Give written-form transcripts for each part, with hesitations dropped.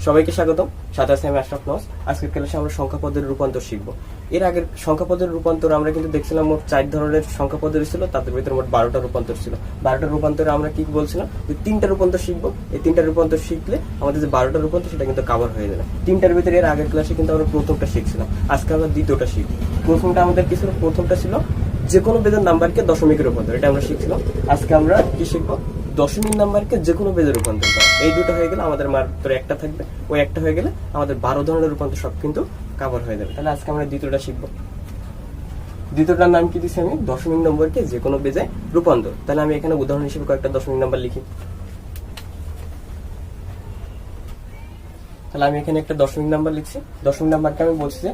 সবাইকে স্বাগতম। সাথে আছে আমি আশরাফ। আজকের ক্লাসে আমরা সংখ্যা পদের রূপান্তর শিখবো। এর আগের সংখ্যা পদের রূপান্তর আমরা কিন্তু দেখছিলাম মোট 4 ধরনের সংখ্যা পদের ছিল, তাদের ভিতরে মোট 12টা রূপান্তর ছিল। 12টা রূপান্তরে আমরা কি বলছিলাম যে 3টা রূপান্তর শিখবো। এই 3টা রূপান্তর শিখলে আমাদের যে 12টা রূপান্তর সেটা কিন্তু কভার হয়ে যাবে। 3টার ভিতরে এর আগের ক্লাসে কিন্তু আমরা প্রথমটা শিখছিলাম, আজকে আমরা দ্বিতীয়টা শিখবো। প্রথমটা আমাদের কি ছিল? প্রথমটা ছিল যে কোনো বেজের নাম্বারকে দশমিকে রূপান্তর, এটা আমরা শিখছিলাম। আজকে আমরা কি শিখবো? দশমিক নাম্বারকে যে কোনো বেজে রূপান্তর করা। এই দুটো হয়ে গেলে আমাদের মাত্র একটা থাকবে, ওই একটা হয়ে গেলে আমাদের 12 ধরনের রূপান্তর সব কিন্তু কভার হয়ে যাবে। তাহলে আজকে আমরা দ্বিতীয়টা শিখবো। দ্বিতীয়টার নাম কি দিচ্ছি আমি? দশমিক নম্বরকে যে কোনো বেজে রূপান্তর। তাহলে আমি এখানে উদাহরণ হিসেবে কয়েকটা দশমিক নাম্বার লিখি। তাহলে আমি এখানে একটা দশমিক নাম্বার লিখছি। দশমিক নাম্বারকে আমি বলছি যে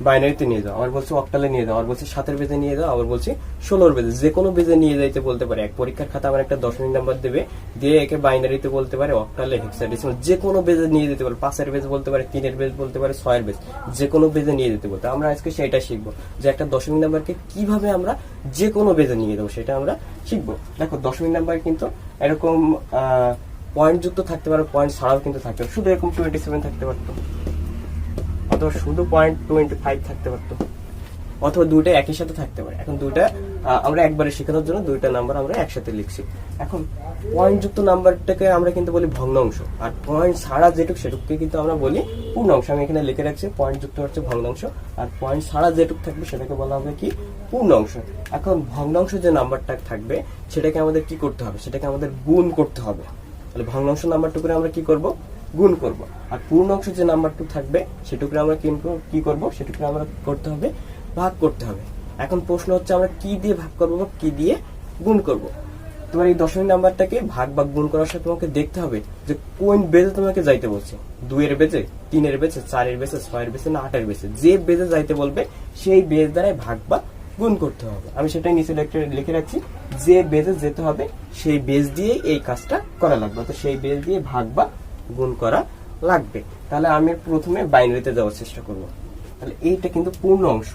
বাইনারিতে নিয়ে যাও, আবার বলছি অক্টালে নিয়ে যাও, আবার বলছি 7-এর বেজে নিয়ে যাও, আবার বলছি 16-এর বেজে, যে কোনো বেজে নিয়ে যাইতে বলতে পারে। এক পরীক্ষার খাতা আমার একটা দশমিক নাম্বার দেবে, দিয়ে একে বাইনারিতে বলতে পারে, অক্টালে, হেক্সাডেসিমাল, যে কোনো বেজে নিয়ে যেতে পারে। 5-এর বেজ বলতে পারে, 3-এর বেজ বলতে পারে, 6-এর বেজ, যে কোনো বেজে নিয়ে যেতে বলতে। আমরা আজকে সেটা শিখবো যে একটা দশমিক নাম্বারকে কিভাবে আমরা যে কোনো বেজে নিয়ে যাবো, সেটা আমরা শিখবো। দেখো, দশমিক নাম্বার কিন্তু এরকম পয়েন্ট যুক্ত থাকতে পারে, পয়েন্ট ছাড়াও কিন্তু থাকতে পারে। শুধু এরকম 27 থাকতে পারতো, অথবা শুধু 0.25 থাকতে পারতো, অথবা দুইটা একই সাথে থাকতে পারে। এখন দুইটা আমরা একবারে শেখানোর জন্য দুইটা নাম্বার আমরা একসাথে লিখছি। এখন পয়েন্ট যুক্ত নাম্বারটাকে আমরা কিন্তু বলি ভগ্নাংশ, আর পয়েন্ট ছাড়া যেটুক সেটুককে কিন্তু আমরা বলি পূর্ণাংশ। আমি এখানে লিখে রাখছি পয়েন্ট যুক্ত হচ্ছে ভগ্নাংশ, আর পয়েন্ট ছাড়া যেটুক থাকবে সেটাকে বলা হবে কি? পূর্ণাংশ। এখন ভগ্নাংশ যে নাম্বারটা থাকবে সেটাকে আমাদের কি করতে হবে? সেটাকে আমাদের গুণ করতে হবে। তাহলে ভগ্নাংশ নাম্বারটুকুরে আমরা কি করব? গুণ করব। আর পূর্ণাংশ যে নাম্বারটুকু থাকবে সেটুকুরে আমরা কি করব? সেটুকুরে আমরা করতে হবে ভাগ করতে হবে। এখন প্রশ্ন হচ্ছে আমরা কি দিয়ে ভাগ করব বা কি দিয়ে গুণ করব। তোমার এই দশমিক নাম্বারটাকে ভাগ বা গুণ করার সাথে তোমাকে দেখতে হবে যে কোন বেজে তোমাকে যাইতে বলছে। 2-এর বেজে, 3-এর বেজে, 4-এর বেজে, 6-এর বেজে না 8-এর বেজে, যে বেজে যাইতে বলবে সেই বেজ দ্বারাই ভাগ বা গুণ করতে হবে। আমি সেটাই নিচে লিখে রাখছি, যে বেজে যেতে হবে সেই বেজ দিয়ে এই কাজটা করা লাগবে, তো সেই বেজ দিয়ে ভাগ বা গুণ করা লাগবে। তাহলে আমি প্রথমে বাইনারিতে যাওয়ার চেষ্টা করব। তাহলে এইটা কিন্তু পূর্ণ অংশ।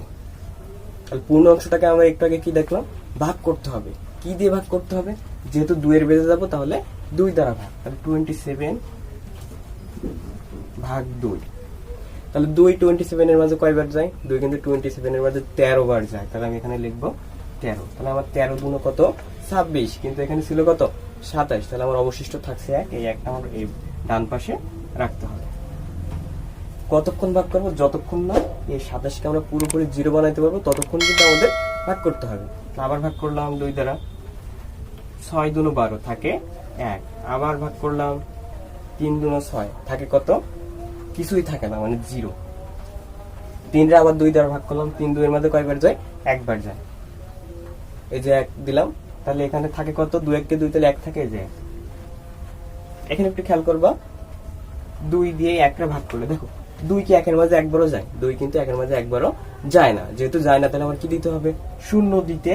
তাহলে পূর্ণ অংশটাকে আমরা একটু আগে কি দেখলাম? ভাগ করতে হবে। কি দিয়ে ভাগ করতে হবে? যেহেতু 2-এর বেজে যাব তাহলে 2 দ্বারা ভাগ। তাহলে 27 ভাগ 2। তাহলে 2 27-এর মাঝে কয়বার যায়? 2 কিন্তু 27-এর মাঝে 13 বার যায়। তাহলে আমি এখানে লিখবো 13। তাহলে আমার 13 গুণ কত? 26। কিন্তু এখানে ছিল কত? 27। তাহলে আমার অবশিষ্ট থাকছে 1। এই একটা আমার এই ডান পাশে রাখতে হবে। কতক্ষণ ভাগ করবো? যতক্ষণ না এই 27কে আমরা পুরোপুরি 0 বানাইতে পারবো ততক্ষণ কিন্তু আমাদের ভাগ করতে হবে। আবার ভাগ করলাম 2 দ্বারা, 6 দুনো 12 থাকে 1। আবার ভাগ করলাম 3 দুনো 6 থাকে কত? কিছুই থাকে না, মানে 0। 3 রে আবার 2 দ্বারা ভাগ করলাম, 3 2-এর মধ্যে কয়বার যায়? একবার যায়। এই যে 1 দিলাম, তাহলে এখানে থাকে কত? 2 1 কে 2 তাহলে 1 থাকে, এই যে 1। এখানে একটু খেয়াল করবা, 2 দিয়ে 1 রে ভাগ করলে দেখো 2 কি 1-এর মাঝে একবারও যায়? 2 কিন্তু 1-এর মাঝে একবারও যায় না। যেহেতু যায় না তাহলে আমার কি দিতে হবে? 0 দিতে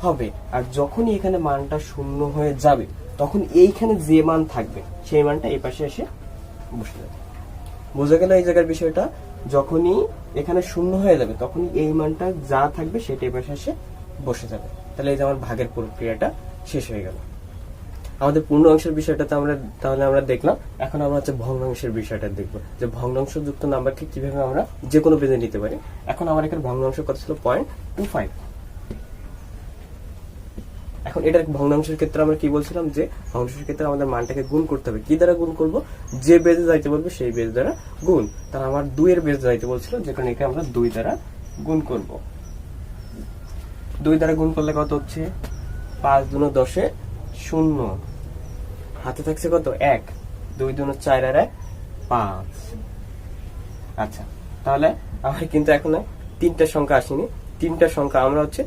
হবে। আর যখনই এখানে মানটা 0 হয়ে যাবে তখন এইখানে যে মান থাকবে সেই মানটা এই পাশে এসে বসে যাবে। বোঝা গেল এই জায়গার বিষয়টা? যখনই এখানে 0 হয়ে যাবে তখনই এই মানটা যা থাকবে সেটা এই পাশে এসে বসে যাবে। তাহলে এই যে আমার ভাগের প্রক্রিয়াটা শেষ হয়ে গেল। আমাদের পূর্ণ অংশের বিষয়টা তাহলে আমরা দেখলাম। এখন আমরা হচ্ছে ভগ্নাংশের বিষয়টা দেখবো, যে ভগ্নাংশ যুক্ত নাম্বারকে কিভাবে আমরা যে কোনো বেজে নিতে পারি। এখন আমার এখানে ভগ্নাংশ কত ছিল? 0.25। এখন এটার ভগ্নাংশের ক্ষেত্রে আমরা কি বলছিলাম? যে ভগ্নাংশের ক্ষেত্রে আমাদের মানটাকে গুণ করতে হবে। কি দ্বারা গুণ করব? যে বেজে যাইতে বলবে সেই বেজ দ্বারা গুণ। তাহলে আমার 2-এর বেজ যাইতে বলছিল, যেখানে একে আমরা 2 দ্বারা গুণ করব। 2 দ্বারা গুণ করলে কত হচ্ছে? 5 দুনো 10-এ 0, হাতে থাকছে কত? 1। 2 দুনো 4 আর 1 5। আচ্ছা, তাহলে আমার কিন্তু এখন 3টা সংখ্যা আসেনি। 3টা সংখ্যা আমরা হচ্ছে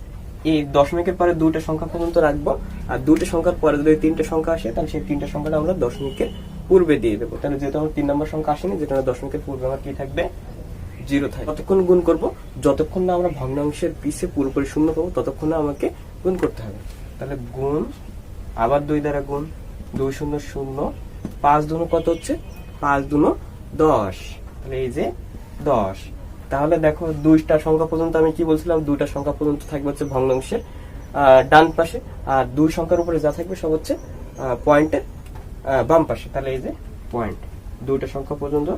এই দশমিকের পরে 2টা সংখ্যা পর্যন্ত রাখবো, আর 2টা সংখ্যার পরে যদি 3টা সংখ্যা আসে তাহলে সেই 3টা সংখ্যাটা আমরা দশমিকের পূর্বে দিয়ে দেবো। তাহলে যেহেতু আমার 3 নম্বর সংখ্যা আসেনি, যেটা দশমিকের পূর্বে আমার কি থাকবে? 0 থাকবে। কতক্ষণ গুণ করব? যতক্ষণ না আমরা ভগ্নাংশের পিছে পুরোপুরি 0 পাবো ততক্ষণ না আমাকে গুণ করতে হবে। তাহলে গুণ, আবার 2 দ্বারা গুণ, 2 0 0, 5 দুনো কত হচ্ছে? 5 দুনো 10। তাহলে এই যে 10। তাহলে দেখো 2টা সংখ্যা পর্যন্ত আমি কি বলছিলাম? 2টা সংখ্যা পর্যন্ত থাকবে হচ্ছে ভগ্নাংশের ডান পাশে, আর 2 সংখ্যার উপরে যা থাকবে সব হচ্ছে পয়েন্টের বাম পাশে। তাহলে এই যে পয়েন্ট, দুইটা সংখ্যা পর্যন্ত,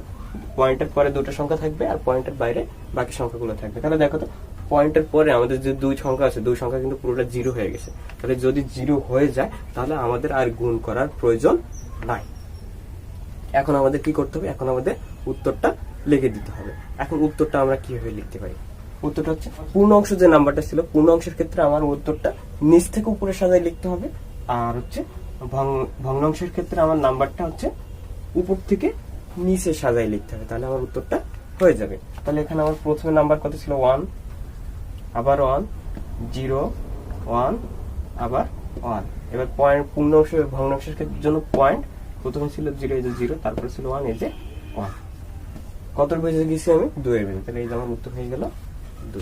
পয়েন্টের পরে দুটো সংখ্যা থাকবে আর পয়েন্টের বাইরে বাকি সংখ্যাগুলো থাকবে। তাহলে দেখো তো পয়েন্টের পরে আমাদের যে দুই সংখ্যা আছে, দুই সংখ্যা কিন্তু পুরোটা জিরো হয়ে গেছে। তাহলে যদি জিরো হয়ে যায় তাহলে আমাদের আর গুণ করার প্রয়োজন নাই। এখন আমাদের কি করতে হবে, এখন আমাদের উত্তরটা লিখে দিতে হবে। এখন উত্তরটা আমরা কিভাবে লিখতে পারি? উত্তরটা হচ্ছে পূর্ণ অংশ যে নাম্বারটা ছিল, পূর্ণ অংশের ক্ষেত্রে আমার উত্তরটা নিচ থেকে উপরে সাজায় লিখতে হবে, আর হচ্ছে ভগ্নাংশের ক্ষেত্রে আমার নাম্বারটা হচ্ছে উপর থেকে নিচে সাজায় লিখতে হবে। তাহলে আমার উত্তরটা হয়ে যাবে। তাহলে এখানে আমার প্রথমে নাম্বার কত ছিল? 1, আবার 1, 0, 1, আবার 1। এবার পয়েন্ট পূর্ণ অংশ ভগ্নাংশের ক্ষেত্রে জন্য পয়েন্ট প্রথমে ছিল 0, এই যে 0, তারপরে ছিল 1, এই যে 1। কতর বেজে গেছি আমি? 2 এর বেজে। তাহলে এই যে আমার উত্তর হয়ে গেল 2।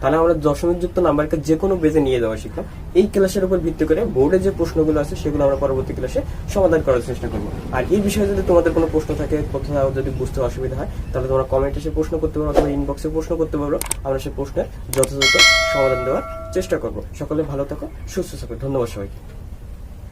তাহলে আমরা দশমিক যুক্ত নাম্বারকে যে কোনো বেজে নিয়ে যাওয়া শিখলাম। এই ক্লাসের উপর ভিত্তি করে বোর্ডে যে প্রশ্নগুলো আছে সেগুলো আমরা পরবর্তী ক্লাসে সমাধান করার চেষ্টা করব। আর এই বিষয়ে যদি তোমাদের কোনো প্রশ্ন থাকে, কোথাও যদি বুঝতে অসুবিধা হয়, তাহলে তোমরা কমেন্টে এসে প্রশ্ন করতে পারো অথবা ইনবক্সে প্রশ্ন করতে পারো। আমরা সেই প্রশ্নের যথাযথ সমাধান দেওয়ার চেষ্টা করব। সকলে ভালো থাকো, সুস্থ থাকো। ধন্যবাদ সবাইকে।